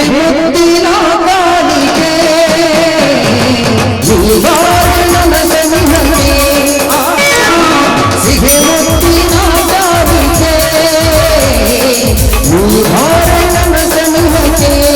ಸಿಹಿ ಮುತ್ತಿನ ಕಾಣಿಕೆ ನೀವಾರೆ ನನ್ನ ಸನಿಹಕ್ಕೆ ಸಿಹಿ ಮುತ್ತಿನ ಕಾಣಿಕೆ ನೀವಾರೆ ನನ್ನ ಸನಿಹಕ್ಕೆ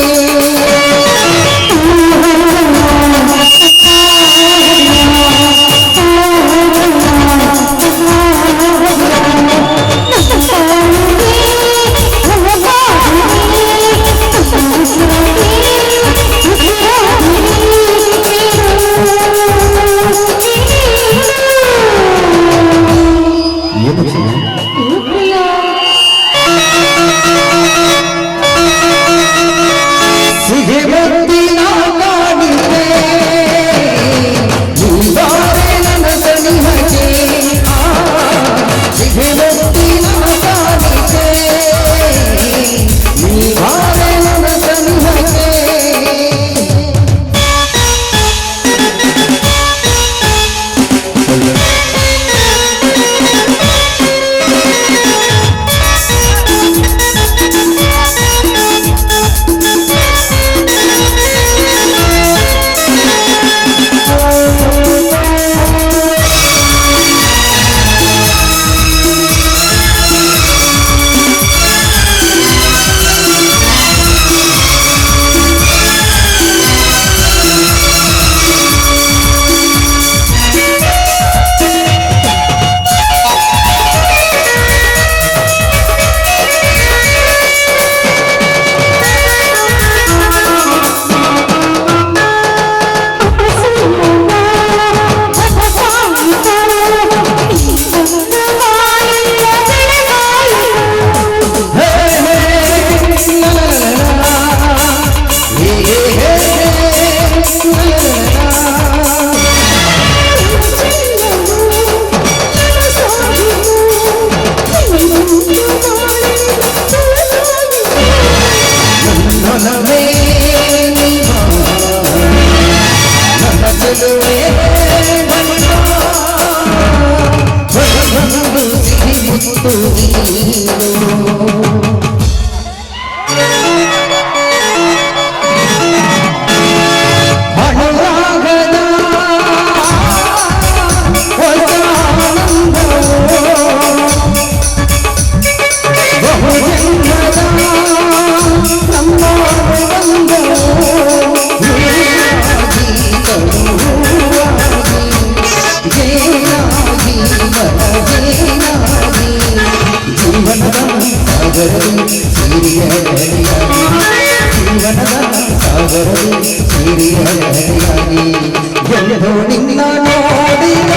ಎಲ್ಲೋ ನಿನ್ನ ನೋಡಿದ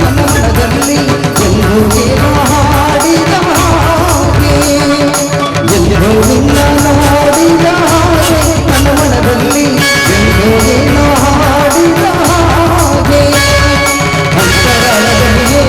ಕನ್ನಡದಲ್ಲಿ ಎಲ್ಲೋ ಹಾಡಿದ ಹಾಗೆ ಎಲ್ಲೋ ನಿನ್ನ ನೋಡಿದ ಕನ್ನಡದಲ್ಲಿ ಎಲ್ಲೋ ಹಾಡಿದ ಹಾಗೆ ಅಂತರಾಳದಲ್ಲಿ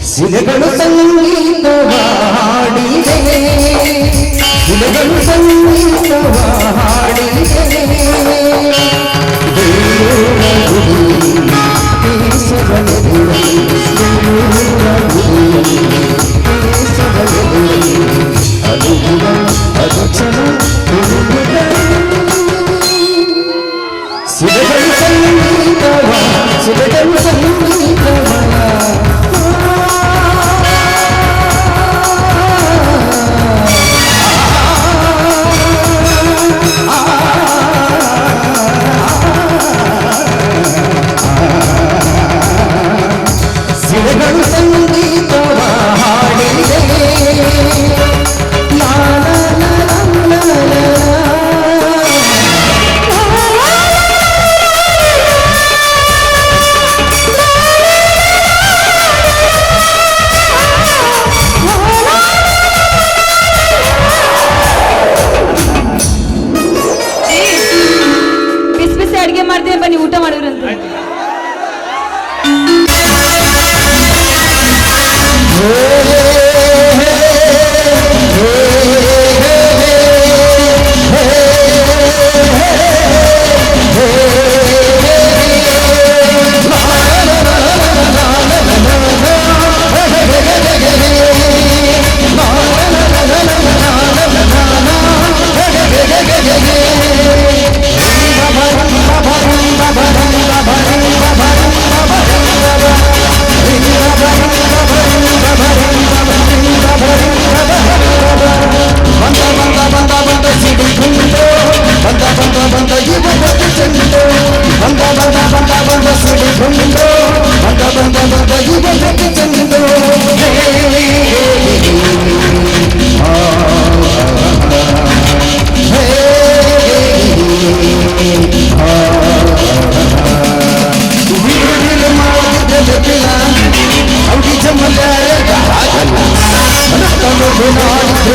ಸಿಲೆಗಳು ಸಂಗೀತವ ಹಾಡಿದೆ ಸಿಲೆಗಳು ಸಂಗೀತವ ಹಾಡಿದೆ ಅದು ಚಲ ಸಿಲೆಗಳು ಸಂಗೀತವ ಸಿಲೆಗಳು ಸಂಗೀತವ ಸಿಲೆಗಳು ಸಂಗೀತವ ಹಾಡಿದೆ ಬಿಸಿ ಬಿಸಿ ಅಡಿಗೆ ಮಾಡ್ತೇವೆ ಬನ್ನಿ ಊಟ ಮಾಡಿದ್ರಂತ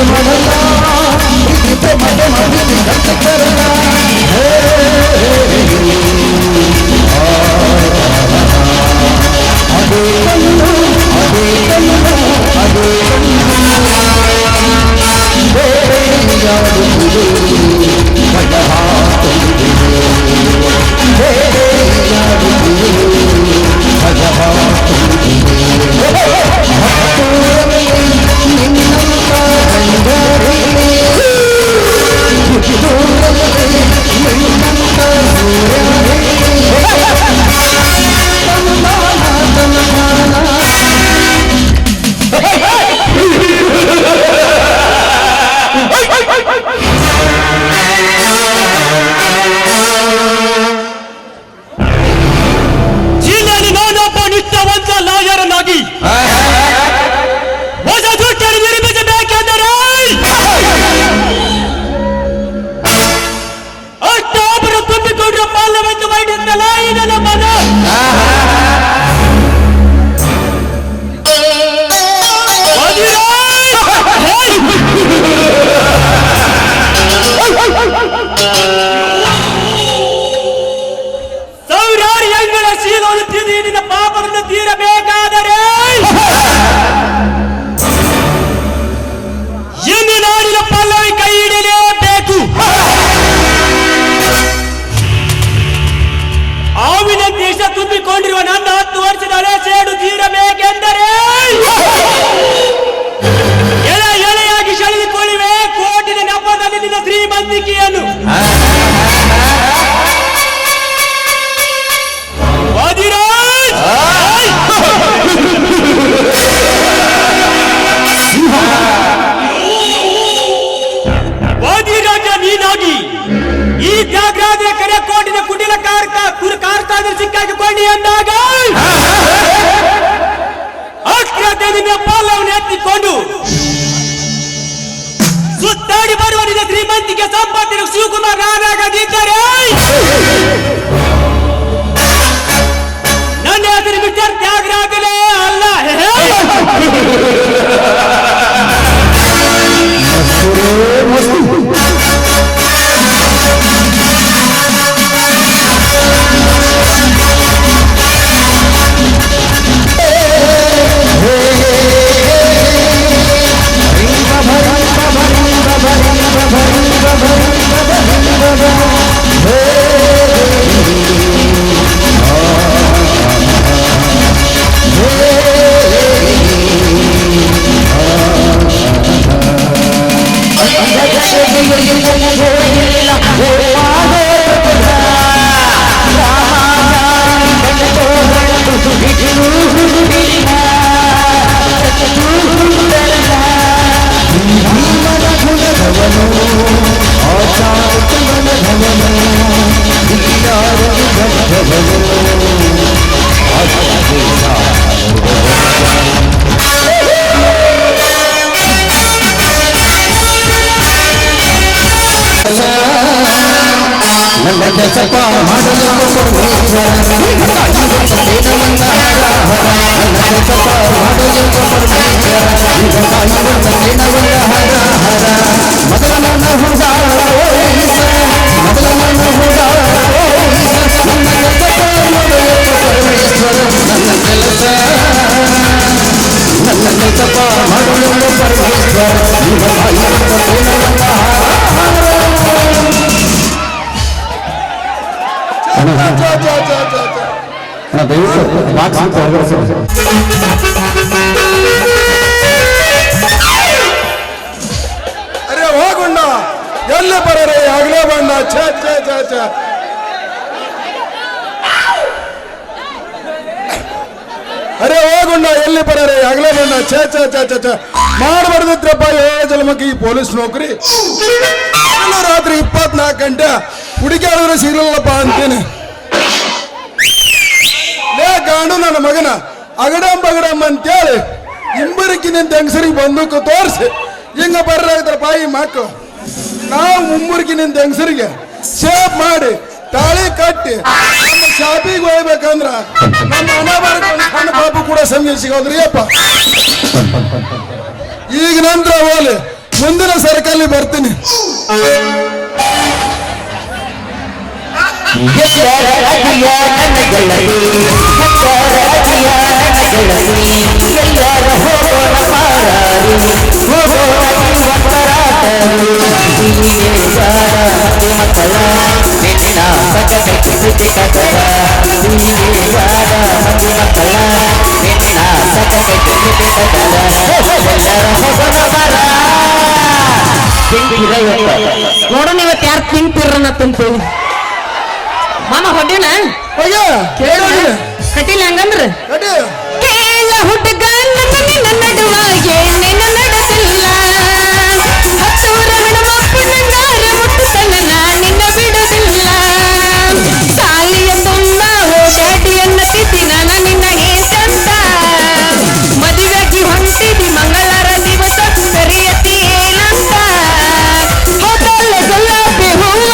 ಪ್ರೇಮವಲ್ಲ ಪ್ರೀತಿ ಪ್ರೇಮದ ಮಡಿಗೆ ಕಟ್ಟಿಕರಲ್ಲ ಅದೇ ಕಣ್ಣು ಅದೇ ಕಣ್ಣು ಅದೇ ಬೇರೆ ಯಾವುದು ಬಡ ಹಾಕುತ್ತಿದೆ ಬೇರೆ ಯಾವುದು ಬಡ ಹಾಕುತ್ತಿದೆ ನಿನ್ನಂತ ಗಂಗರಿಲೆ ನಿನ್ನಂತ ಜಿಲ್ಲೆಯಲ್ಲಿ ನಾನೊಬ್ಬ ನಿಷ್ಠಾವಂತ ಲಾಯರನಾಗಿ ಹೊಸ ದುಡ್ಡನ್ನು ನಿರ್ಮಿಸಬೇಕೆಂದರೆ ಅಷ್ಟೊಬ್ಬರು ತುಂಬಿಕೊಂಡ್ರ ಪಾಲವನ್ನು ಮಾಡಿದ್ದಲ್ಲ ಇದೆಲ್ಲ ಮನ ಸಾವಿರಾರು ಎಂಗಳ ಶೀಲವನ್ನು ತಿಂದು ನಿನ್ನ ಪಾಪವನ್ನು ತೀರಬೇಕಾದರೆ ಇನ್ನು ನಾಡಿನ ಪಲ್ಲವಿ ಕೈ ಹಿಡಿಯಲೇಬೇಕು. ಆವಿನ ದೇಶ ತುಂಬಿಕೊಂಡಿರುವ ನನ್ನ 10 ವರ್ಷದ ಹಳೆ ಸೇಡು ತೀರಬೇಕೆಂದರೆ ಎಳೆಯಾಗಿ ಸೆಳೆದುಕೊಳ್ಳುವೆ ಕೋಟಿನ ನೆಪದಲ್ಲಿ ನಿನ್ನ ಶ್ರೀಮಂತಿಕೆಯನ್ನು ವಾದಿರಾಜ ನೀನಾಗಿ ಈ ಜಾಗ್ರಾದ ಕಡೆ ಕೋಟಿನ ಕುಟಿಲ ಕಾರ್ತಾದ್ರೆ ಸಿಕ್ಕಾಕಿಕೊಂಡಿ ಅಂದಾಗ ಅಕ್ರತೆ ನಿನ್ನ ಪಾಲವನ್ನು ಎತ್ತಿಕೊಂಡು ಸುತ್ತಾಡಿ ಬರುವ ನಿನ್ನ ಶ್ರೀಮಂತಿಗೆ ಸಂಪತ್ತಿನ ಶಿವಕುಮಾರ್ ನಾನಾಗದಿದ್ದರೆ ನನ್ನ ಹೆಸರು ಮಿಸ್ಟರ್ ತ್ಯಾಗರಾಜನೇ ಅಲ್ಲ. ಸಪ ಮಾಡಲು ಅರೆ ಹೋಗುಣ್ಣ ಎಲ್ಲಿ ಬರರೆ ಆಗ್ಲೇ ಬಣ್ಣ ಛ ಛ ಛ ಛ ಅರೆ ಹೋಗುಣ್ಣ ಎಲ್ಲಿ ಬರರೆ ಆಗ್ಲೇ ಬಣ್ಣ ಛ ಛ ಛ ಛ ಛ ಮಾಡಬಾರ್ದಿದ್ರಪ್ಪ 7 ಜನ್ಮಕ್ಕೆ ಈ ಪೊಲೀಸ್ ನೌಕರಿ ರಾತ್ರಿ 24 ಗಂಟೆ ಹುಡುಗಿಯಾಡಿದ್ರೆ ಸಿಗಲ್ಲಪ್ಪ ಅಂತೇನೆ ಲೇ ಗಾಂಡು ನನ್ನ ಮಗನ ಅಗಡಂ ಬಗಡಂ ಅಂತೇಳಿ ಇಂಬರಿಕಿ ನಿಂತ ಹೆಂಗಸರಿಗೆ ಬಂದೂಕು ತೋರಿಸಿ ಹಿಂಗ ಬರ್ರಾಗ್ತಾರಪ್ಪ ಈ ಮಕ್ಕಳು ನಾವು ಮುಮ್ಮುರ್ಗಿ ನಿಂತ ಹೆಂಗಸರಿಗೆ ಶೇಪ್ ಮಾಡಿ ತಾಳಿ ಕಟ್ಟಿ ನಮ್ಮ ಶಾಪಿಗೆ ಹೋಗ್ಬೇಕಂದ್ರ ನಮ್ಮ ಹಣ ಬರ್ಕೊಂಡು ಸಣ್ಣ ಪಾಪು ಕೂಡ ಸಮಯ ಸಿಗೋದ್ರಿ ಅಪ್ಪ ಈಗ ನಂತರ ಹೋಲಿ ಮುಂದಿನ ಸರ್ಕಲ್ಲಿ ಬರ್ತೀನಿ. ನೋಡೋಣ ಇವತ್ತು ಯಾರು ತಿಂತಿರನ್ನ ತಿಂತೀವಿ ಮಾಮ ಹೊಡಿನ ಹೋಗ್ಯ ಕೇಳಿಲ್ಲ ಕಟ್ಟಿಲ್ಲ ಹಂಗಂದ್ರ ಕಡಿ. ಕೇಳ ಹುಡುಗ ನನ್ನ ನಡುವ ಏನೇನ ನಡೆಸಿಲ್ಲ ಹತ್ತೂರ ಹೆಣ್ಮಕ್ಕಳನ್ನಾರ ಮುಟ್ಟಿಸಲ್ಲ ನಿನ್ನ ಬಿಡುದಿಲ್ಲ ಸಾಲಿಯ ತುಂಬ ಓಡಾಡಿಯನ್ನ ತಿದ್ದಿ ನಾನು ನಿನ್ನ ಹೇಸಂತ ಮದುವೆಗೆ ಹೊಂಟಿದಿ ಮಂಗಳವಾರ ದಿವಸ ಸರಿಯತಿ ಏನಂತ ಹೋದಲ್ಲ ಗುಲಾಬಿ ಹೂವ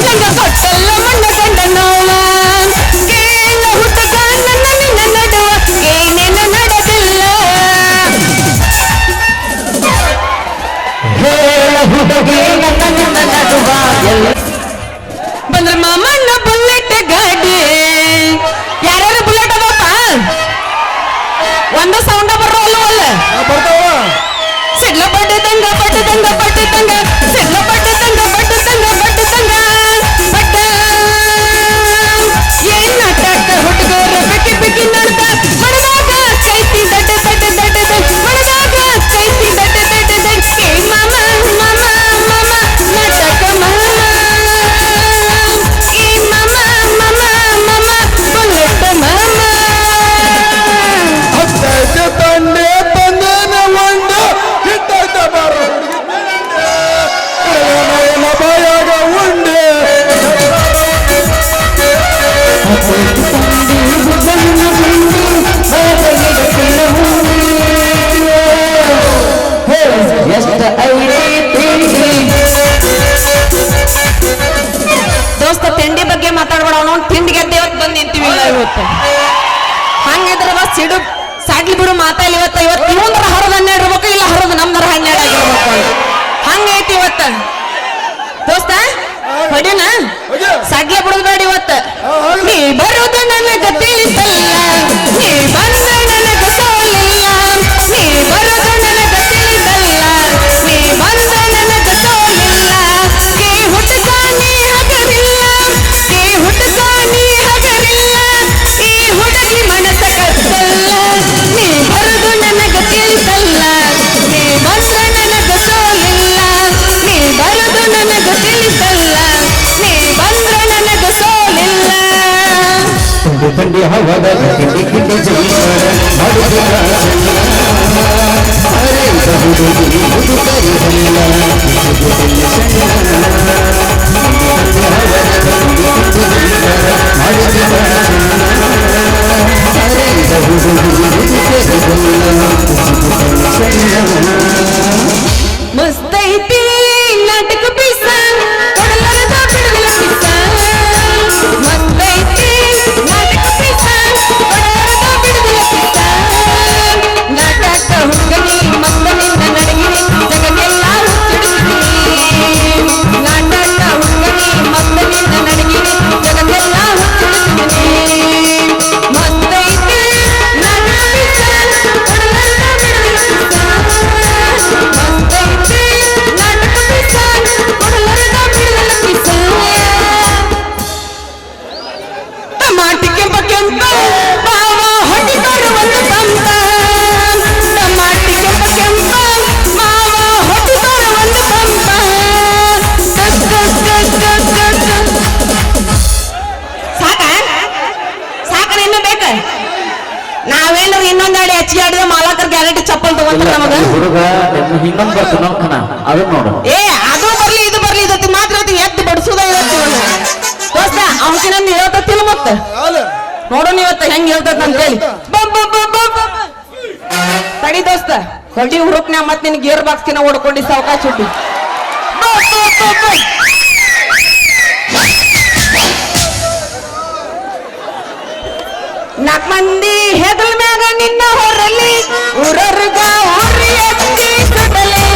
ನಂಗ ಕೊಟ್ಟಲ್ಲ ಮಣ್ಣ ಕಂಡ ನೋವ ಕೇಳ ಹುಡುಗ ನಿನ್ನ ನಡುವ ಏನೇನ ನಡೆದಿಲ್ಲ ಬಂದ್ರ ಮಾಮಣ್ಣ ಬುಲೆಟ್ ಗಾಡಿ ಯಾರ್ಯಾರು ಬುಲೆಟ್ ಅದಪ್ಪ ಒಂದ ಸೌಂಡ ಬರೋಲ್ಲ ಅಲ್ಲ ಬರ್ತಾವ ಸಿಡ್ಲ ಬಡ್ಡ ತಂಗ ಬಡ್ಡ ತಂಗ ಬಡ್ಡ ತಂಗ ಸಿಡ್ಲ ಬಡ್ಡ ತಂಗ ಬಡ್ಡ ತಂಗ ಬಡ್ಡ ತಂಗ ಬಡ್ಡ ಏನ್ ನಾಟಕ ಹುಡುಗರ ಬೆಕ್ಕಿ ಬೆಕ್ಕಿ ನಡ್ದ ಮಡದಾಗ ಕೈತಿ ದಡ್ಡ ದಡ್ಡ ದಡ್ಡ ದಡ್ಡ ಮಡದಾಗ ಕೈತಿ ದಡ್ಡ ದಡ್ಡ ದಡ್ಡ ಏ ಮಾಮ ಮಾಮ ಮಾಮ ನಾಟಕ ಮಾಮ ಏ ಮಾಮ ಮಾಮ ಮಾಮ ಬುಲೆಟ್ ಮಾಮ ಹತ್ತೈತೆ ತಂಡೆ ತಂದೇನ ಒಂಡ ಹಿಟ್ಟೈತ ಬಾರೋ ಹುಡುಗಿ ಬಾಯಾಗ ಉಂಡೆ ದೋಸ್ತ ತಿಂಡಿ ಬಗ್ಗೆ ಮಾತಾಡ್ಬೇಡ ಅವನು ತಿಂಡಿ ಗೆದ್ದೆ ಇವತ್ತು ಬಂದು ನಿಂತೀವಿಲ್ಲ ಇವತ್ತು ಹಂಗಿದ್ರ ಬಸ್ ಸಿಡು ಸಾಡ್ಲಿ ಬಿಡು ಮಾತಾಡಿ ಇವತ್ತು ಇವಂದ್ರ ಹರದ 12 ಇರ್ಬೇಕು ಇಲ್ಲ ಹರದ ನಮ್ದರ 12 ಆಗಿರ್ಬೇಕು ಹಂಗೈತಿ ಇವತ್ತ ದೋಸ್ತ ಹೊಡಿನ ಸಾಡ್ಲಿ ಬಿಡುದು ಬೇಡ ಇವತ್ತ ನೀ ಬರುದು ನನಗ ತಿಳಿಸಲ್ಲ ನೀ ಬಂದ ನನಗ ಸೋಲಿಲ್ಲ ನೀ ಬರುದು ನನಗ ತಿಳಿಸಲ್ಲ ನೀ ಬಂದ ನನಗ ಸೋಲಿಲ್ಲ ಕೇ ಹುಡುಗ ನೀ ಹಗರಿಲ್ಲ ಕೇ ಹುಡುಗ ನೀ ಹಗರಿಲ್ಲ ಈ ಹುಡುಗಿ ಮನಸ ಕತ್ತಲ್ಲ ನೀ ಬರುದು ನನಗ ತಿಳಿಸಲ್ಲ ನೀ ಬಂದ ನನಗ ಸೋಲಿಲ್ಲ ನೀ ಬರುದು ನನಗ ತಿಳಿಸಲ್ಲ ನೀ ಬಂದ್ರ ನನಗ ಸೋಲಿಲ್ಲ ತಂಡಿ ಹವದ ಕಿಂಡಿ ಕಿಂಡಿ ಮಸ್ತೈತಿ ನಾಟಕ ಪೀಸ ಕೊಡಲರದ ಬಿಡುವಿಲ ಪೀಸ ಮಸ್ತೈತಿ ನಾಟಕ ಪೀಸ ಕೊಡಲರದ ಬಿಡುವಿಲ ಪೀಸ ನಾಟಕ ಹುಡುಗನಿ ಮಕ್ಕಳಿಂದ ನಡಗಿನಿ ಜಗಕ್ಕೆಲ್ಲ ಹುಚ್ಚಿಡುತ್ತೀನಿ ನಾಟಕ ಹುಡುಗನಿ ಮಕ್ಕಳಿಂದ ನಡಗಿನಿ ಜಗಕ್ಕೆಲ್ಲ ಹುಚ್ಚಿಡುತ್ತೀನಿ ಮಸ್ತೈತಿ ನಾಟಕ ಪೀಸ ಕೊಡಲರದ ಬಿಡುವಿಲ ಪೀಸ ಮಸ್ತೈತಿ ನಾಟಕ ಪೀಸ ಕೊಡಲರದ ಬಿಡುವಿಲ ಪೀಸ ಟಮಾಟಿಗೆ ಕೆಂಪ ಮಾವ ಹೊಟ್ಟಿಕೊಂಡು ಒಂದು ಪಂಪ ಟಮಾಟಿಗೆ ಕೆಂಪ ಮಾವ ಹೊಟ್ಟಿಕೊಂಡು ಒಂದು ಪಂಪ ಸಾಕ ಸಾಕ ಇನ್ನು ಬೇಕ ನಾವೇನಾದ್ರು ಇನ್ನೊಂದಾಡಿ ಹೆಚ್ಚಿಗೆ ಆಡಿದ್ರೆ ಮಾಲಕರ ಗ್ಯಾರಂಟಿ ಚಪ್ಪಲ್ ತಗೊಂಡ್ರೆ ನಮಗ ಹುಡುಗ ಇನ್ನೊಂದು ಬರ್ತಾನ ನೋಡ್ಕನ ಅದನ್ನ ನೋಡು ಏ ಅದು ಬರ್ಲಿ ಇದು ಬರ್ಲಿ ಇದಕ್ಕೆ ಮಾತ್ರ ಎದ್ದು ಬಡಿಸೋದ ಇವತ್ತು ದೋಸ್ತ ಅವಕಿನಂದು ಹೇಳ್ತಿಲ್ಲ ಮತ್ತೆ ನೋಡೋಣ ಇವತ್ತು ಹೆಂಗ್ ಹೇಳ್ತದ ಅಂತೇಳಿ ತಡಿ ದೋಸ್ತ ಹೊಡಿ ಹುಡುಕ್ನ ಮತ್ ನಿನ್ ಗೇರ್ ಬಾಕ್ಸ್ ಕಿನ ಓಡ್ಕೊಂಡಿ ಸಾವಕಾಶ ಹುಟ್ಟಿ ನಾಲ್ಕು ಮಂದಿ ಹೆಗಲ ಮ್ಯಾಗ ನಿನ್ನ ಹೊರಲಿ ಊರರ್ಗ ಊರಿ ಎತ್ತಿ ಸುಡಲಿ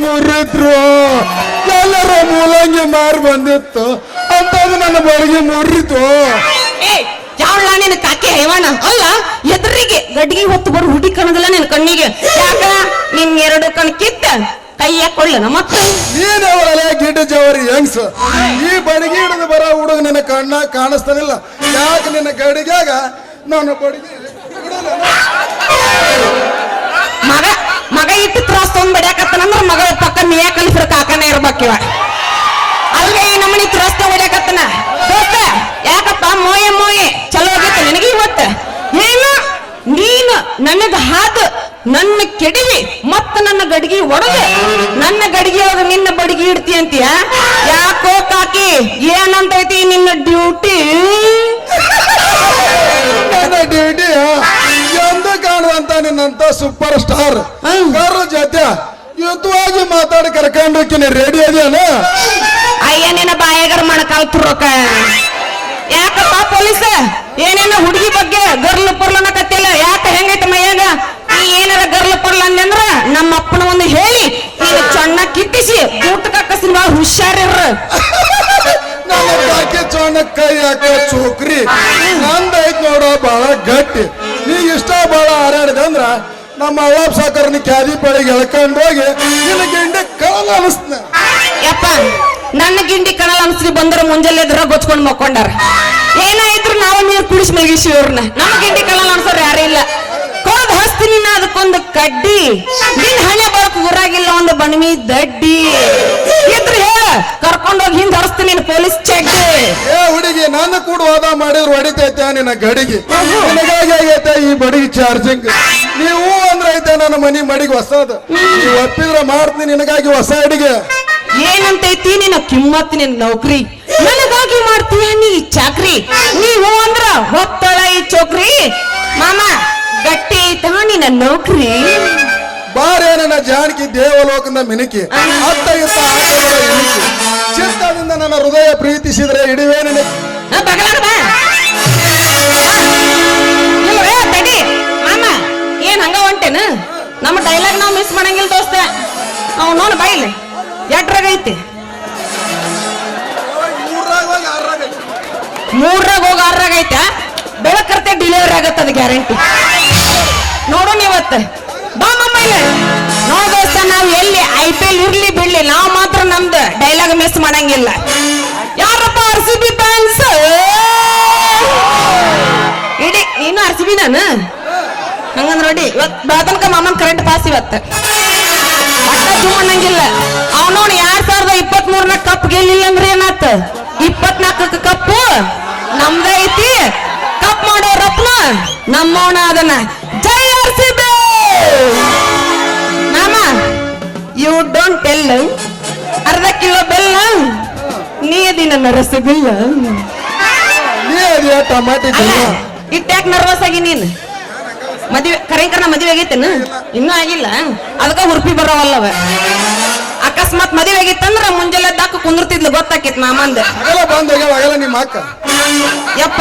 ಮುರಿದ್ರು. ಎಲ್ಲರ ಮೂಲಂಗಿ ಮಾರು ಬಂದಿತ್ತು ಅಂತದು ನನ್ನ ಬಡಿಗೆ ಮುರಿತು. ಏ ಯಾವಳ ನಿನ್ನ ಕಾಕೆ ಹೈವಾಣ ಅಲ್ಲ, ಎದುರಿಗೆ ಗಡ್ಗಿ ಹೊತ್ತು ಬರೋ ಹುಡಿ ಕಣದಲ್ಲ ನಿನ್ನ ಕಣ್ಣಿಗೆ. ಯಾಕ ನಿನ್ 2 ಕಣ್ ಕಿತ್ತ ಕೈಯ ಕೊಳ್ಳನ ಮತ್ತೆ ನೀನ್ ಅವಳಲ್ಲ ಗಿಡ್ಡ ಜವರಿ ಹೆಂಗ್ಸ. ಈ ಬಡಿಗೆ ಹಿಡಿದು ಬರೋ ಹುಡುಗ ನಿನ್ನ ಕಣ್ಣ ಕಾಣಿಸ್ತಾನಿಲ್ಲ. ಯಾಕೆ ನಿನ್ನ ಗಡಿಗ್ಯಾಗ ನಾನು ಬಡಿಗೆ ಮಗ ಮಗ ಇಟ್ಟು ತ್ರಾಸ್ ತಗೊಂಡ್ ಬಡಿಯಾಕತ್ತನಂದ್ರ ಮಗ ಪಕ್ಕ ಮೇಯ ಕಲಿಸ್ರ ಕಾಕನೇ ಇರ್ಬೇಕಿವ. ಅಲ್ವೇ ಈ ನಮ್ಮನಿ ತ್ರಾಸ್ ತಗೊಂಡ್ ಬಡಿಯಾಕತ್ತನ ದೋಸ್ತ. ಯಾಕಪ್ಪ ಮೋಯೆ ಮೋಯೆ ಚಲೋ ಆಗೈತೆ ನಿನಗೆ ಇವತ್ತು. ಏನು ನೀನು ನನಗ ಹಾದ ನನ್ನ ಕೆಡವಿ ಮತ್ತ ನನ್ನ ಗಡಿಗೆ ಒಡದೆ ನನ್ನ ಗಡಿಗೆ ಒಳಗ ನಿನ್ನ ಬಡಿಗೆ ಇಡ್ತಿ ಅಂತೀಯ. ಯಾಕೋ ಕಾಕಿ ಏನಂತೈತಿ ನಿನ್ನ ಡ್ಯೂಟಿ? ನನ್ನ ಡ್ಯೂಟಿ ಎಂದು ಕಾಣುವಂತ ನಿನ್ನಂತ ಸೂಪರ್ ಸ್ಟಾರ್ ಯಾರ ಜೊತೆ ಯುದ್ಧವಾಗಿ ಮಾತಾಡಿ ಕರ್ಕೊಂಡು ಹೋಗ್ತೀನಿ. ರೆಡಿ ಅದೇನ? ಅಯ್ಯ ನಿನ್ನ ಬಾಯಾಗರ ಮಣಕಾಲ್ ತುರೋಕ. ಯಾಕಪ್ಪ ಪೊಲೀಸ್ ಏನೇನ ಹುಡುಗಿ ಬಗ್ಗೆ ಗರ್ಲ್ ಪರ್ಲನ ಕತ್ತಿಲ್ಲ. ಯಾಕ ಹೆಂಗೈತೆ ಮೈಯಾಗ? ನೀ ಏನಾರ ಗರ್ಲ್ ಪರ್ಲ ಅಂದ್ರ ನಮ್ಮ ಅಪ್ಪನ ಒಂದು ಹೇಳಿ ನೀನು ಚೊಣ್ಣ ಕಿತ್ತಿಸಿ ಊಟ ಕಕ್ಕಸಿನ ಬಾ ಹುಷಾರಿರ್ರ. ನನ್ನ ಕಾಕಿ ಚೋಣ ಕೈ ಹಾಕ ಚೋಕ್ರಿ ನಂದೈತ್ ನೋಡ ಬಾಳ ಗಟ್ಟಿ. ನೀ ಇಷ್ಟ ಬಾಳ ಹಾರಾಡಿದೆ ಅಂದ್ರ ನಮ್ಮ ಅವ್ವಾಪ್ ಸಾಕರ್ ನೀ ಕ್ಯಾದಿ ಪಳಿಗೆ ಎಳ್ಕೊಂಡು ಹೋಗಿ ನಿನ್ನ ಗಿಂಡಿ ಕಳಲ ಅನಿಸ್ತ. ಯಪ್ಪ ನನ್ನ ಗಿಂಡಿ ಕಣಲ್ ಅನ್ಸ್ರಿ ಬಂದ್ರ ಮುಂಜಾನೆ ಎದ್ರ ಗೊಚ್ಕೊಂಡ್ ಮಕ್ಕೊಂಡಾರ. ಏನಾಯ್ತು ನಾವು ನೀರು ಕುಡಿಸಿ ಮಲಗಿಸಿ ಇವ್ರನ್ನ. ನಮ್ಮ ಗಿಂಡಿ ಕಣಲ್ ಅನ್ಸೋರ್ ಯಾರು ಇಲ್ಲ. ಕೊಳದ್ ಹಸ್ತೀನಿ ನಾ ಅದಕ್ಕೊಂದು ಕಡ್ಡಿ. ನಿನ್ ಹಣೆ ಬರಕ್ ಊರಾಗಿಲ್ಲ ಒಂದು ಬಣ್ಮಿ ದಡ್ಡಿ. ಇದ್ರ ಹೇಳ ಕರ್ಕೊಂಡೋಗಿ ಹಿಂದ್ ಹರಿಸ್ತೀನಿ ಪೊಲೀಸ್ ಚಡ್ಡಿ. ಏ ಹುಡುಗಿ ನನ್ನ ಕೂಡ ವಾದ ಮಾಡಿದ್ರು ಹೊಡಿತೈತೆ ನಿನ್ನ ಗಡಿಗೆ. ನಿನಗಾಗಿ ಆಗೈತೆ ಈ ಬಡಿಗೆ ಚಾರ್ಜಿಂಗ್. ನೀವು ಅಂದ್ರೆ ಐತೆ ನನ್ನ ಮನಿ ಮಡಿಗೆ ಹೊಸದು. ನೀವು ಒಪ್ಪಿದ್ರೆ ಮಾಡ್ತೀನಿ ನಿನಗಾಗಿ ಹೊಸ ಅಡಿಗೆ. ಏನಂತೈತಿ ನಿನ್ನ ಕಿಮ್ಮತ್ ನಿನ್ ನೌಕರಿ, ನನಗಾಗಿ ಮಾಡ್ತೀಯ ನೀ ಚಾಕ್ರಿ. ನೀವು ಅಂದ್ರ ಹೊತ್ತಳ ಈ ಚೋಕ್ರಿ. ಮಾಮ ಗಟ್ಟಿ ಐತ ನಿನ್ನ ನೌಕರಿ. ಬಾರೇ ನನ್ನ ಜಾನಕಿ ದೇವಲೋಕದ ಮಿನುಕಿ ಅತ್ತ ಇತ್ತ ಆಟಗಳ ಇಣುಕಿ. ಚಿತ್ತದಿಂದ ನನ್ನ ಹೃದಯ ಪ್ರೀತಿಸಿದ್ರೆ ಹಿಡಿವೇ ನಿನಗೆ. ಬಗಲಾಗ ಬಾ. ಇಲ್ವೇ ತಡಿ ಮಾಮ ಏನ್ ಹಂಗ ಹೊಂಟೇನ? ನಮ್ಮ ಡೈಲಾಗ್ ನಾವು ಮಿಸ್ ಮಾಡಂಗಿಲ್ಲ ದೋಸ್ತ. ಅವ್ ನೋಡು ಬಾಯಿಲಿ ಎಟ್ರಾಗ ಐತಿ. 3ರಾಗ ಹೋಗಿ 6ರಾಗ ಐತ. ಬೆಳಕರ್ತೆ ಡಿಲಿವರಿ ಆಗತ್ತದ ಗ್ಯಾರಂಟಿ. ನೋಡು ನೀವತ್ತ ಬಾ ಮಮ್ಮ ಇಲ್ಲ ನೋಡ್ ದೋಸ್ತ. ನಾವ್ ಎಲ್ಲಿ IPL ಇರ್ಲಿ ಬಿಡ್ಲಿ ನಾವ್ ಮಾತ್ರ ನಮ್ದು ಡೈಲಾಗ್ ಮಿಸ್ ಮಾಡಂಗಿಲ್ಲ. ಯಾರಪ್ಪ RCB ಫ್ಯಾನ್ಸ್? ಇಡಿ ನೀನು RCB ನಾನು ಹಂಗಂದ್ ನೋಡಿ. ಇವತ್ ಬೆಳತನಕ ಮಾಮನ್ ಕರೆಂಟ್ ಪಾಸ್ ಇವತ್ತು ಒಟ್ಟ ಜೂಮ್ ಅನ್ನಂಗಿಲ್ಲ. ಅವ್ ನೋಡಿ 2023 ಕಪ್ ಗೆಲ್ಲಿಲ್ಲ ಅಂದ್ರೆ ಏನಾತ? 24 ಕಪ್ಪು ನಮ್ದ ಐತಿ. ಕಪ್ ಮಾಡೋರಪ್ನ ನಮ್ಮವನ ಅದನ್ನ. ಜೈ RCB. ಮಾಮ ಯು ಡೋಂಟ್ ಟೆಲ್. ಅರ್ಧ ಕಿಲೋ ಬೆಲ್ಲ ನೀ ಅದಿ ನನ್ನ ರಸಗುಲ್ಲ. ನೀ ಅದೇ ಟಮಾಟಿ ಇಟ್ಟ್ಯಾಕ್ ನರ್ವಸ್ ಆಗಿ ನೀನ್? ಮದುವೆ ಕರೆಂಕರ್ನ ಮದುವೆ ಆಗೈತೇನು? ಇನ್ನೂ ಆಗಿಲ್ಲ. ಅದಕ್ಕ ಹುರ್ಪಿ ಬರೋವಲ್ಲವ. ಅಕಸ್ಮಾತ್ ಮದುವೆ ಆಗಿತ್ತಂದ್ರ ಮುಂಜಾನೆ ದಾಕ ಕುಂದಿರ್ತಿದ್ಲು ಗೊತ್ತಾಕೈತ್ ಮಾಮಂದ. ಆಗಲ್ಲ ಬಂದಾಗಲ್ಲ ನಿಮ್ಮ ಅಕ್ಕ. ಯಪ್ಪ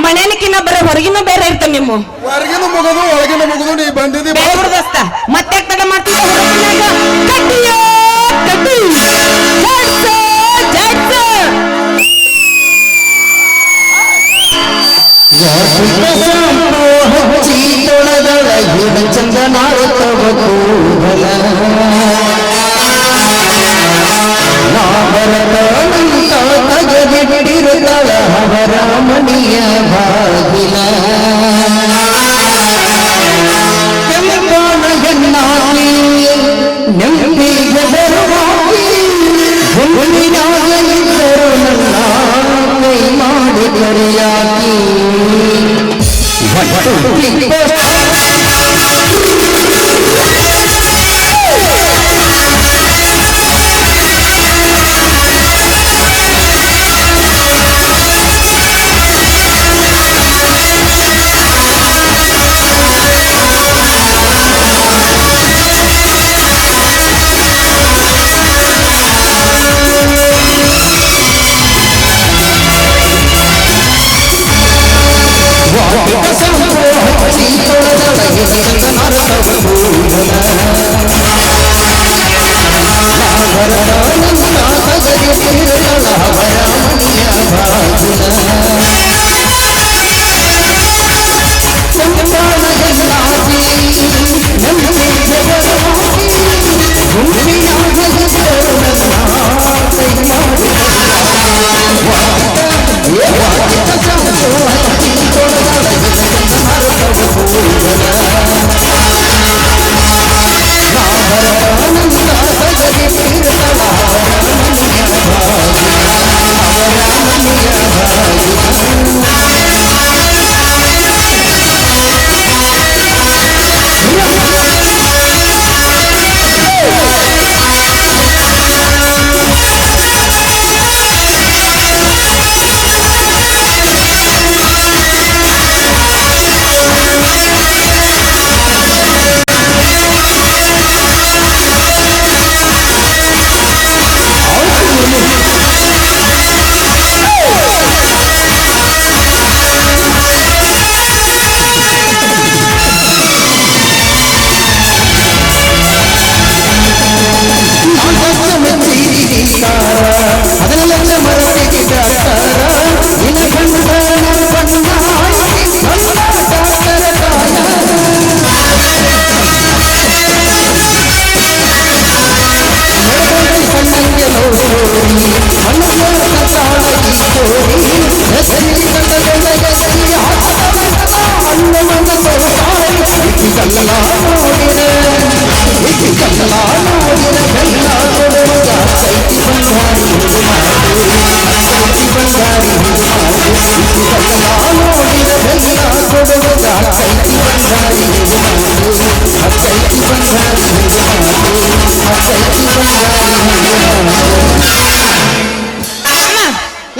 ಮನೇನಕಿನ್ನ ಬರೀ ಹೊರಗಿನ ಬೇರೆ ಇರ್ತಾವ ನಿಮ್ಮ. ಹೊರಗಿನ ಮುಗಿದು ಒಳಗಿನ ಮುಗಿದು ನೀ ಬಂದಿದ್ದಿ. ದೋಸ್ತ ಮತ್ತೆ ತಡ ಮಾಡ್ತಿದ್ದ ಹೊರಗಿನಾಗ ಕಡ್ಡಿಯೋ ಕಡ್ಡಿ ಜಾಡ್ಸ ಜಾಡ್ಸ. ಚಂದನಾರುತ್ತವ ಕೂದಲ ನಾಬರತಂತ ತಗದಿಟ್ಟಿರುತ್ತಳ ಅವರ ಮಣಿಯ ಬಾಗಿಲ. ಕೆಂಪಾನ ಹೆಣ್ಣಾಗಿ ನೆಂಪಿಗೆ ಬರುವಾಗಿ ಹುಲ್ಲಿನಾಗ ಇದ್ದರು ನನ್ನ ಕೈ ಮಾಡಿ ಕರೆಯಾಗಿ.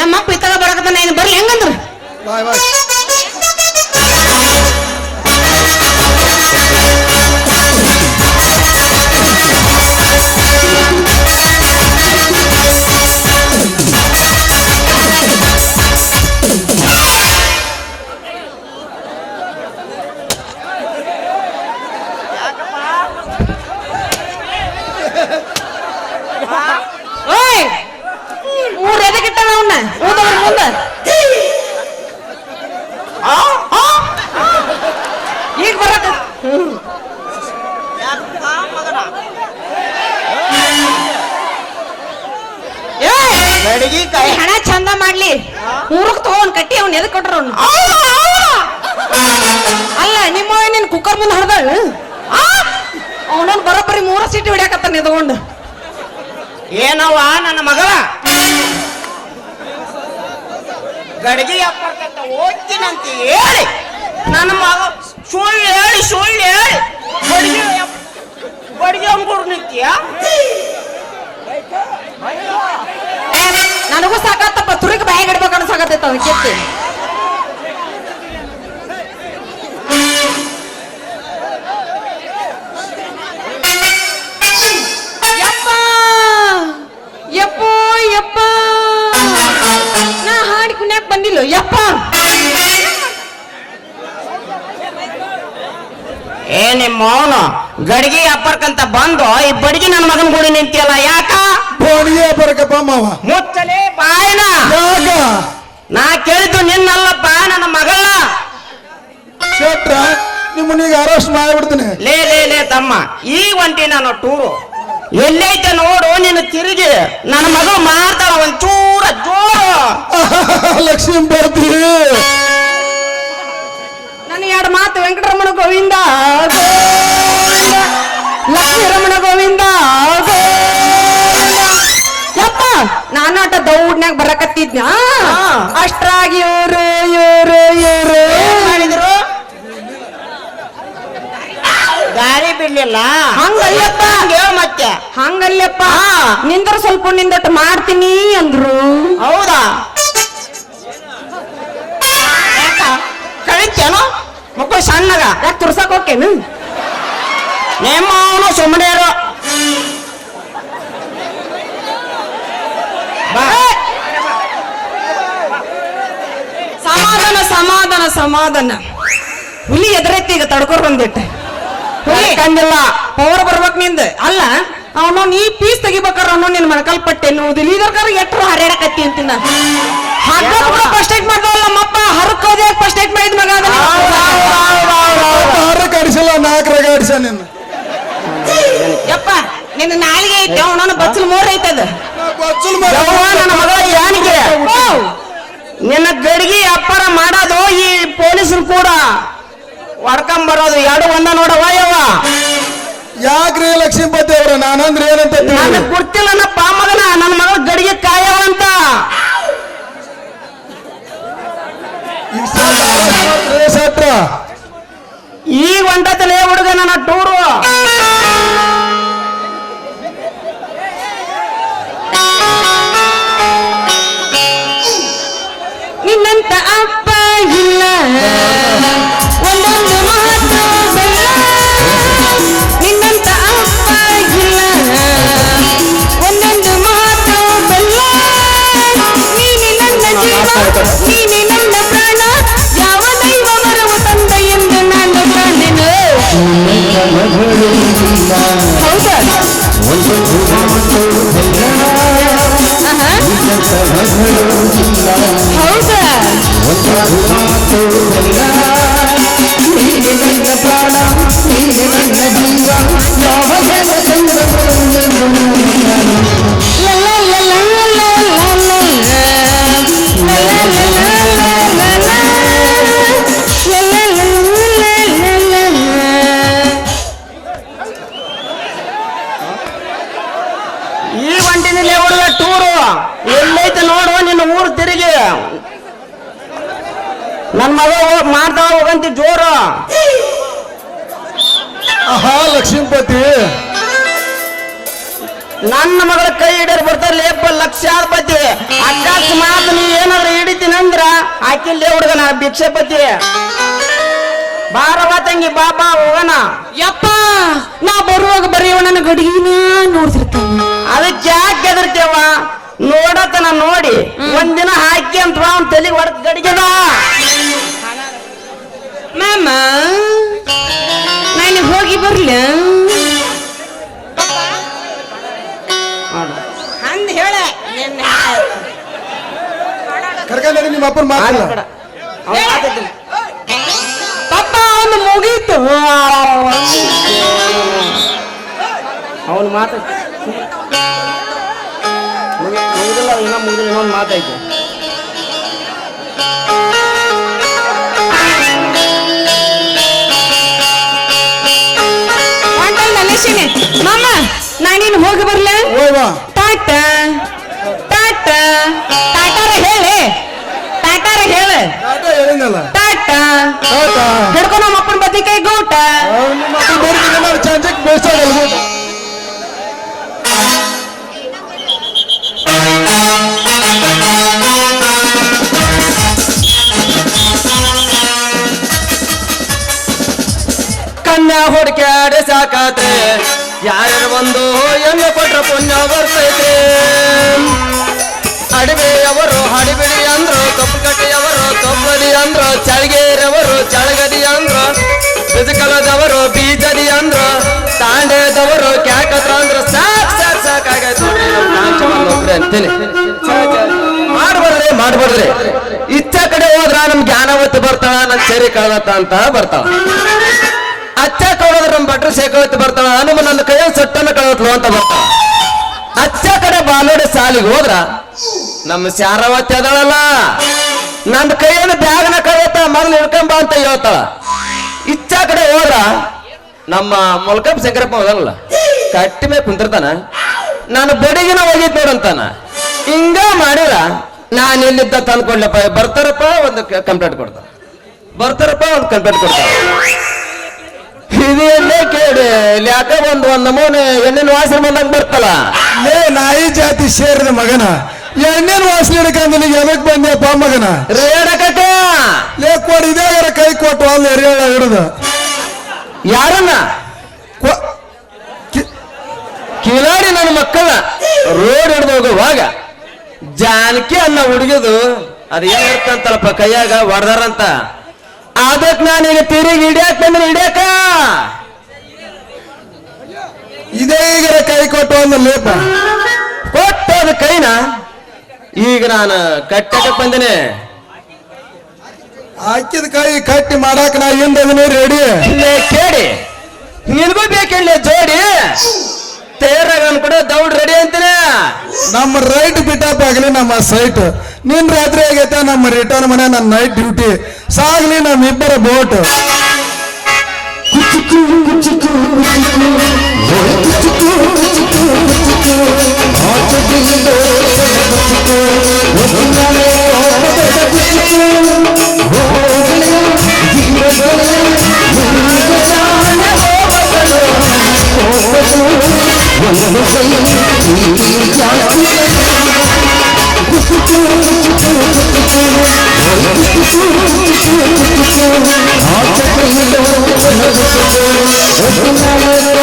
ನಮ್ಮ ಅಪ್ಪ ಇತ್ತಾಗ ಬರಕತ್ತಾನ ಏನು ಬರ್ಲಿ ಹೆಂಗಂದ್ರು ಬಾಯ್ ಬಾಯ್ ಓಯ್ ಊರ್ ಎದಕ್ಕಿಟ್ಟಾನ ಅವನ್ನ ಊದವ್ರ ಮುಂದೆ ಈಗ ಬರಕ ಗಡಿಗೆ ಈ ಹಣ ಚಂದ ಮಾಡ್ಲಿ ಊರಕ್ ತಗೊಂಡ್ ಕಟ್ಟಿ ಅವ್ನ ಎದಕ್ ಕೊಟ್ರ ಅವ್ನು ಅಲ್ಲ ನಿಮ್ಮ ನಿನ್ ಕುಕ್ಕರ್ ಮುಂದೆ ಹಡ್ದಾಳ ಅವನೊಂದು ಬರೋಬ್ಬರಿ 3 ಸೀಟ್ ಹಿಡಿಯಾಕತ್ತಾನ ಎದಗೊಂಡು ಏನವ್ವ ನನ್ನ ಮಗಳ ಗಡಿಗೆ ಅಪ್ಪರ್ಕಂತ ಓದ್ತೀನಂತ ಹೇಳಿ ನನ್ನ ಮಗ ಸುಳ್ಳು ಹೇಳಿ ಬಡಿಗೆ ಅಂಗೂರ್ ನಿಂತೀಯ ನನಗೂ ಸಾಕಾತಪ್ಪ ತುರಿಕ್ ಬಾಯಿ ಗಡ್ಬೇಕು ಅನ್ಸಾಕತ್ತೈತ ಅದ ಕೆತ್ತಿ ಯಪ್ಪ ನಾ ಹಾಡಿ ಕುಣ್ಯಾಕ್ ಬಂದಿಲ್ಲ ಯಪ್ಪ ಏ ನಿಮ್ಮ ಅವನು ಗಡಿಗೆ ಅಪ್ಪರ್ಕಂತ ಬಂದು ಈ ಬಡಿಗೆ ನನ್ನ ಮಗನ ಗೂಡಿ ನಿಂತಿಯಲ್ಲ ಯಾಕ ಬೋಣಿಗೆ ಬರಕಪ್ಪ ಮಾವ ಮುಚ್ಚಲೇ ಬಾಯಿನ ಯಾಕ ನಾ ಕೇಳಿದ್ದು ನಿನ್ನಲ್ಲಪ್ಪ ನನ್ನ ಮಗಳ ಶೆಟ್ರ ನಿಮ್ಮನಿಗೆ ಅರೆಸ್ಟ್ ಮಾಡಿಬಿಡ್ತೀನಿ ಲೇ ತಮ್ಮ ಈ ಒಂಟಿ ನಾನು ಟೂರು ಎಲ್ಲೈತೆ ನೋಡು ನೀನು ತಿರುಗಿ ನನ್ನ ಮಗಳು ಮಾಡ್ತಾಳ ಒಂಚೂರ ಜೋರು ಲಕ್ಷ್ಮೀ ಬರ್ತೀವಿ ನನ್ನ 2 ಮಾತು ವೆಂಕಟರಮಣ ಗೋವಿಂದ ಲಕ್ಷ್ಮೀ ರಮಣ ಗೋವಿಂದ ಯಪ್ಪ ನಾನಾಟ ದೌಡ್ನ್ಯಾಗ ಬರಕತ್ತಿದ್ನ ಅಷ್ಟ್ರಾಗಿ ಇವ್ರು ಮಾಡಿದ್ರು ಗಾಳಿ ಬಿಡ್ಲಿಲ್ಲ ಹಂಗಲ್ಲಪ್ಪ ಮತ್ತೆ ಹಂಗಲ್ಲಪ್ಪ ನಿಂದ್ರ ಸ್ವಲ್ಪ ನಿಂದಟ್ ಮಾಡ್ತೀನಿ ಅಂದ್ರು ಹೌದಾ ಕಳಿತೇನೋ ಮಕ್ಕಳು ಸಣ್ಣಗ ಯಾಕೆ ತುರ್ಸಕ್ ಹೋಕೇನು ನಿಮ್ಮ ಅವನು ಸುಮ್ಮನೇರು ಸಮಾಧಾನ ಹುಲಿ ಎದುರೈತಿ ಈಗ ತಡ್ಕೊರ್ ಬಂದಿಟ್ಟೆ ಹುಲಿ ಕಂದಿಲ್ಲ ಪವರ್ ಬರ್ಬೇಕ್ ನಿಂದ ಅಲ್ಲ ಅವನು ನೀ ಪೀಸ್ ತೆಗಿಬೇಕಾರ ಅವನು ನಿನ್ ಮಣಕಲ್ಪಟ್ಟೆ ಎನ್ನುವುದಿಲ್ಲ ಇದರ್ಕಾರ ಎಟ್ರು ಹರಿಯಾಡಕತ್ತಿ ಅಂತಿನ ಫಸ್ಟ್ ಏಟ್ ಮಾಡ್ದವಲ್ಲ ನಮ್ಮಪ್ಪ ಹರಕೋದೆ ಫಸ್ಟ್ ಏಟ್ ಮಾಡಿದ ಮಗ ಕಡಿಸಲ್ಲ 4 ಗಾಡಿಸ ನಿನ್ನ ಯಪ್ಪ ನಿನ್ನ ನಾಲಿಗೆ ಐತೆ ಅವನವನು ಬಚ್ಚಲ್ 3 ಐತದ ಬಚ್ಚಲ್ ನನ್ನ ಮಗಳ ಯಾನಿಗೆ ನಿನ್ನ ಗಡಿಗೆ ಅಪ್ಪರ ಮಾಡೋದು ಈ ಪೊಲೀಸರು ಕೂಡ ಹೊಡ್ಕೊಂಬರೋದು 2 ಒಂದ ನೋಡವ ಯವ್ವ ಯಾಕ್ರಿ ಲಕ್ಷ್ಮೀಪತಿ ಅವ್ರ ನಾನಂದ್ರೆ ಏನಂತ ನನಗೆ ಗೊತ್ತಿಲ್ಲ ನಪ್ಪ ಮಗನ ನನ್ನ ಮಗಳ ಗಡಿಗೆ ಕಾಯವ ಅಂತ ಸತ್ರ ಈ ಒಂಟತಲೇ ಹುಡುಗ ನನ್ನ ಟೂರು ನಿನ್ನಂತ ಅಪ್ಪ ಇಲ್ಲ ಒಂದೊಂದು ಮಾತು ಬೆಲ್ಲ ನಿನ್ನಂತ ಅಪ್ಪ ಇಲ್ಲ ಒಂದೊಂದು ಮಾತು ಬೆಲ್ಲ ನೀನೆ ನನ್ನ ಜೀವ ನೀನೆ ನನ್ನ ಪ್ರಾಣ ಯಾವ ದೈವ ಮರವು ತಂದ ಎಂದು ನಾನು ಕಾಣೆನು ಹೌದಾ ಹೌದಾ ಈ ಒಂಟಿನಲ್ಲಿ ಹುಡುಗ ಟೂರು ಎಲ್ಲೈತೆ ನೋಡು ನಿನ್ನ ಊರು ತಿರುಗಿ ನನ್ನ ಮಗ ಮಾಡ್ತಾವ ಹೋಗಂತಿ ಜೋರು ಆಹಾ ಲಕ್ಷ್ಮೀಪತಿ ನನ್ನ ಮಗಳ ಕೈ ಹಿಡಿಯರ್ ಬರ್ತಾರೆ ಲೇಪ ಲಕ್ಷಾಧಿಪತಿ. ಅಕಸ್ಮಾತ್ ನೀ ಏನಾದ್ರು ಹಿಡಿತೀನಿ ಅಂದ್ರ ಆಕಿಲ್ಲೇ ಹುಡುಗನ ಭಿಕ್ಷಪತಿ. ಬಾರವ ತಂಗಿ ಬಾಬಾ ಹೋಗಣ. ಯಪ್ಪ ನಾ ಬರುವಾಗ ಬರೀ ನನ್ನ ಗಡಿಗಿನ ನೋಡ್ತಿರ್ತಾನ. ಅದಕ್ಕೆ ಯಾಕೆ ಹೆದರ್ತೇವ? ನೋಡತನ ನೋಡಿ ಒಂದಿನ ಹಾಕಿ ಅಂತ ಅವ್ನ ತಲೆಗೆ ಹೊಡೆದ್ ಗಡಿಗೆದ. ಮಾಮ ನಾನು ಹೋಗಿ ಬರ್ಲ ಅಂದ್ ಹೇಳ ಕರ್ಕೊಂಡಿ ನಿಮ್ಮ ಅಪ್ಪನ ಮಾತಲ್ಲ. ಪಪ್ಪ ಅವನು ಮುಗೀತು. ಅವನು ಮಾತ ಮುಗಿದಿಲ್ಲ, ಇನ್ನೊಂದು ಮಾತಾಯ್ತು. ಮಾಮ ನಾನಿನ್ ಹೋಗಿ ಬರ್ಲ. ಟಾಟ ಟಾಟ ಟಾಟಾರ ಹೇಳಿ, ಟಾಟಾರ ಹೇಳ. ಟಾಟ ಹಿಡ್ಕೊ ನಮ್ಮ ಅಪ್ಪನ ಬದಿ ಕೈ ಗೂಟ. ಚಂಚಕ್ ಬೇಯಿಸೋದಲ್ಲ. ಕನ್ಯಾ ಹುಡುಕ್ಯಾಡೆ ಸಾಕಾದ್ರೆ ಯಾರ್ಯಾರು ಬಂದು ಎಣ್ಣೆ ಕೊಟ್ರ ಪುಣ್ಯ ಬರ್ತೈತೆ. ಅಡಿಬೆಯವರು ಹಡಿಬಿಡಿ ಅಂದ್ರು, ಕಪ್ಪುಕಟ್ಟಿಯವರು ಕಪ್ಪದಿ ಅಂದ್ರು, ಚಳಗೇರವರು ಚಳಗದಿ ಅಂದ್ರು, ಬಿಜಕಲದವರು ಬೀಜದಿ ಅಂದ್ರು, ತಾಂಡೆದವರು ಕ್ಯಾಕತ್ರ ಅಂದ್ರು. ಸಾಕಾಗೈತೆ ನೋಡ್ರಿ ಅಂತೀನಿ. ಮಾಡ್ಬಾರ್ದ್ರಿ ಇಚ್ಛ ಕಡೆ ಹೋದ್ರ ನಮ್ ಜ್ಞಾನವತ್ತು ಬರ್ತಾಳ, ನನ್ ಸೇರಿ ಕಳದತ್ತ ಅಂತ ಬರ್ತಾಳ. ಅಚ್ಚ ಕಳೋದ್ರ ನಮ್ ಭಟ್ರು ಸೇಕವತ್ತು ಬರ್ತಾಳ, ನಮ್ಮ ನನ್ನ ಕೈಯ ಸೊಟ್ಟನ್ನ ಕಳವತ್ಲು ಅಂತ ಬರ್ತಾಳ. ಅಚ್ಚ ಕಡೆ ಬಾಲೋಡೆ ಸಾಲಿಗೆ ಹೋದ್ರ ನಮ್ಮ ಶಾರವತ್ತಿ ಅದಳಲ್ಲ, ನನ್ನ ಕೈಯನ್ನು ಬ್ಯಾಗನ ಕಳವತ್ತ ಮೊದಲು ಹಿಡ್ಕೊಂಬ ಅಂತ ಹೇಳ್ತಾಳ. ಇಚ್ಛ ಕಡೆ ಹೋದ್ರ ನಮ್ಮ ಮೊಲ್ಕಪ್ಪ ಶಂಕರಪ್ಪ ಹೋದಲ್ಲ, ಕಟ್ಟಿ ಮೇಲೆ ಕುಂತಿರ್ತಾನ, ನಾನು ಬಡಿಗಿನ ಹೋಗಿದ್ ನೋಡಂತಾನ. ಹಿಂಗ ಮಾಡಿರ ನಾನು ಇಲ್ಲಿದ್ದ ತಂದ್ಕೊಡ್ಲಪ್ಪ, ಬರ್ತಾರಪ್ಪ ಒಂದು ಕಂಪ್ಲೇಂಟ್ ಕೊಡ್ತಾರ, ಬರ್ತಾರಪ್ಪ ಒಂದು ಕಂಪ್ಲೇಂಟ್ ಕೊಡ್ತಾರ. ಇದು ಎಣ್ಣೆ ಕೇಳಿ ಇಲ್ಲಿ ಯಾಕ ಒಂದು ನಮೂನೆ ಎಣ್ಣಿನ ವಾಸನೆ ಬಂದಂಗ ಬರ್ತಲ್ಲ. ಲೇ ನಾಯಿ ಜಾತಿ ಸೇರಿದ ಮಗನ, ಎಣ್ಣೆನ ವಾಸನೆ ಹಿಡ್ಕೊಂಡು ನಿನಗೆ ಎದಕ್ ಬಂದ್ಯಪ್ಪ ಮಗನ? ರೇಡಕ ಲೇ ಕೊಡ್ ಇದೇ ಕೈ ಕೊಟ್ಟು ಅಲ್ಲಿ ಎರಿಯಾಳ ಹಿಡಿದು ಯಾರನ್ನ ಕಿಲಾಡಿ ನನ್ನ ಮಕ್ಕಳ ರೋಡ್ ಹಿಡ್ದು ಹೋಗುವಾಗ ಜಾನಕಿ ಅನ್ನ ಹುಡುಗಿದು ಅದ ಏನ್ ಇರ್ತಂತಲ್ಲಪ್ಪ ಕೈಯಾಗ ಹೊಡೆದಾರಂತ. ಅದಕ್ ನಾನೀಗ ತಿರುಗಿ ಹಿಡಿಯಾಕ ಬಂದ್ರೆ ಹಿಡಿಯಾಕ ಇದೇ ಈಗ ಕೈ ಕೊಟ್ಟು ಅಂದ ಲೇಪ ಕೊಟ್ಟದ ಕೈನ ಈಗ ನಾನು ಕಟ್ಟಕ ಬಂದೇನೆ. ಹಾಕಿದ ಕೈ ಕಟ್ಟಿ ಮಾಡಾಕ ನಾ ಹಿಂದದನೇ ರೆಡಿ. ಇಲ್ಲೇ ಕೇಳಿ ನಿನ್ಗೂ ಬೇಕಿಲ್ಲ ಜೋಡಿ ತೇರಾಗ ಕೂಡ ದೌಡ್ ರೆಡಿ ಅಂತೀನಿ. ನಮ್ಮ ರೈಟ್ ಬಿಟ್ಟಪ್ ಆಗಲಿ ನಮ್ಮ ಸೈಟ್, ನಿನ್ ರಾತ್ರಿ ಆಗೈತೆ ನಮ್ಮ ರಿಟರ್ನ್ ಮನೆ, ನನ್ನ ನೈಟ್ ಡ್ಯೂಟಿ ಸಾಗ್ಲಿ ನಮ್ಮಿಬ್ಬರ ಬೋಟ್. Oh,